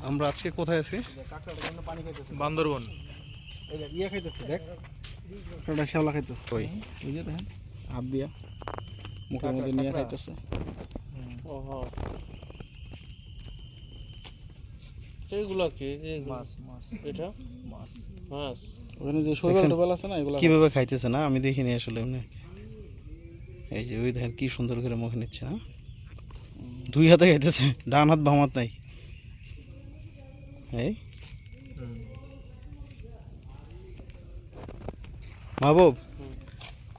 আমরা আজকে কোথায় আছি? বান্দরবন। ইয়ে খাইতেছে, দেখ কাঁকড়া শ্যাওলা খাইতেছে। কই? ওই যে দেখেন হাত দিয়া মুখের মধ্যে নিয়ে খাইতেছে। এইগুলা কি? মাছ মাছ এটা মাছ মাছ। ওখানে যে শৈবাল টোবাল আছে না, এগুলো কিভাবে খাইতেছে না আমি দেখিনি আসলে এমনি। এই যে ওই দেখেন কি সুন্দর করে মুখে নিচ্ছে না, দুই হাতে খাইতেছে, ডান হাত বাম হাত নাই। এই মাহবুব,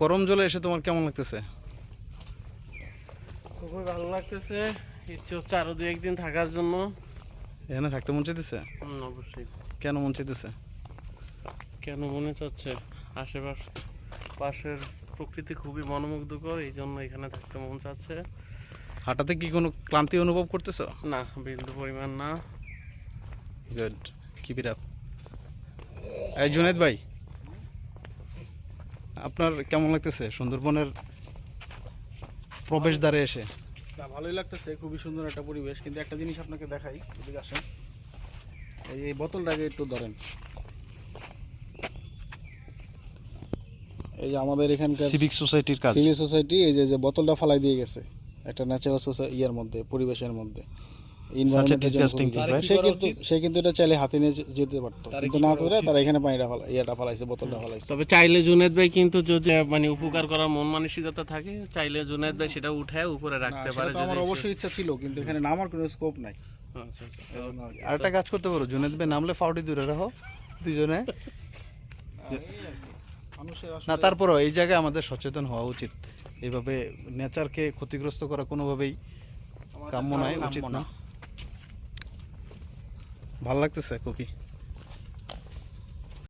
গরম জলে এসে তোমার কেমন লাগতেছে? খুবই ভালো লাগতেছে, ইচ্ছে হচ্ছে আরো 2-1 দিন থাকার জন্য। এখানে থাকতে মন চাইতেছে? অবশ্যই। কেন মন চাইতেছে? কেন মনে চাচ্ছে? পাশের প্রকৃতি খুবই মনোমুগ্ধকর, এই জন্য এখানে থাকতে মন চাচ্ছে। হাঁটাতে কি কোনো ক্লান্তি অনুভব করতেছো? না, বিন্দু পরিমাণ না। Good, keep it up. এই জুনেদ ভাই, আপনার কেমন লাগতেছে সুন্দরবনের প্রবেশদ্বারে এসে? না, ভালোই লাগতেছে, খুবই সুন্দর একটা পরিবেশ। কিন্তু একটা জিনিস আপনাকে দেখাই, এদিকে আসেন। এই বোতলটাকে একটু ধরেন। এই যে আমাদের এখানকার সিভিক সোসাইটির কাজ। সিভিল সোসাইটি এই যে বোতলটা ফালাই দিয়ে গেছে একটা ন্যাচারাল ইয়ের মধ্যে, পরিবেশের মধ্যে, disgusting thing, right? সে কিন্তু এটা চাইলে হাতে নিয়ে যেতে পারতো, কিন্তু না করে তারা এখানে পানিটা ফালাইছে, বোতলটা ফালাইছে। তবে চাইলে জুনেদ ভাই কিন্তু যদি মানে উপকার করার মন মানসিকতা থাকে, চাইলে জুনেদ ভাই সেটা উঠায় উপরে রাখতে পারে। সেটা তো আমার অবশ্যই ইচ্ছা ছিল, কিন্তু এখানে নামার কোনো স্কোপ নাই। আচ্ছা আচ্ছা। আরেকটা কাজ করতে পারো, জুনেদ ভাই নামলে ফাউটি দূরে রাখো দুজনে। মানুষের না, তারপরও এই জায়গায় আমাদের সচেতন হওয়া উচিত। এইভাবে নেচারকে ক্ষতিগ্রস্ত করা কোনোভাবেই কাম্য নয়, উচিত না। ভালো লাগতেছে কপি।